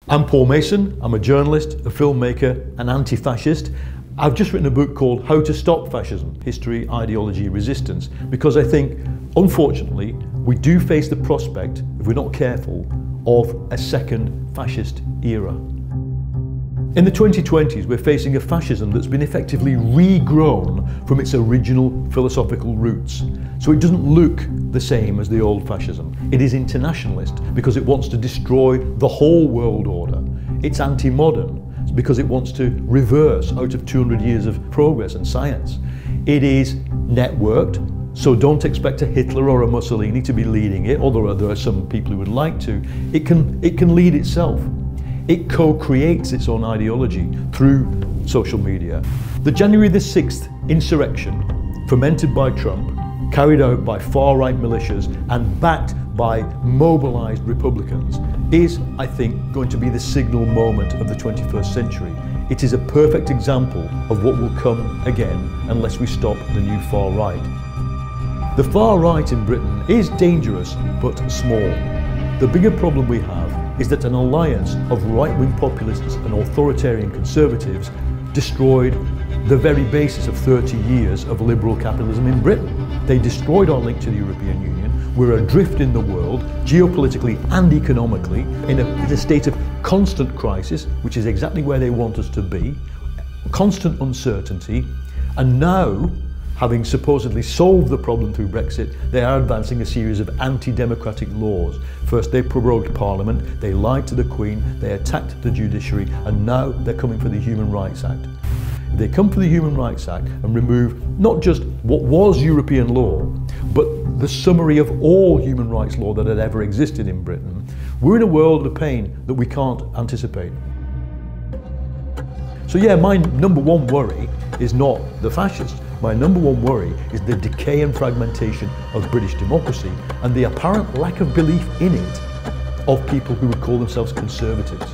I'm Paul Mason. I'm a journalist, a filmmaker, an anti-fascist. I've just written a book called How to Stop Fascism: History, Ideology, Resistance, because I think, unfortunately, we do face the prospect, if we're not careful, of a second fascist era. In the 2020s, we're facing a fascism that's been effectively regrown from its original philosophical roots. So it doesn't look the same as the old fascism. It is internationalist because it wants to destroy the whole world order. It's anti-modern because it wants to reverse out of 200 years of progress and science. It is networked, so don't expect a Hitler or a Mussolini to be leading it, although there are some people who would like to. It can lead itself. It co-creates its own ideology through social media. The January the 6th insurrection, fomented by Trump, carried out by far-right militias and backed by mobilized Republicans, is, I think, going to be the signal moment of the 21st century. It is a perfect example of what will come again unless we stop the new far-right. The far-right in Britain is dangerous but small. The bigger problem we have is that an alliance of right-wing populists and authoritarian conservatives destroyed the very basis of 30 years of liberal capitalism in Britain. They destroyed our link to the European Union. We're adrift in the world, geopolitically and economically, in a state of constant crisis, which is exactly where they want us to be, constant uncertainty, and now, having supposedly solved the problem through Brexit, they are advancing a series of anti-democratic laws. First they prorogued Parliament, they lied to the Queen, they attacked the judiciary, and now they're coming for the Human Rights Act. If they come for the Human Rights Act and remove not just what was European law, but the summary of all human rights law that had ever existed in Britain, we're in a world of pain that we can't anticipate. So yeah, my number one worry is not the fascists. My number one worry is the decay and fragmentation of British democracy and the apparent lack of belief in it of people who would call themselves conservatives.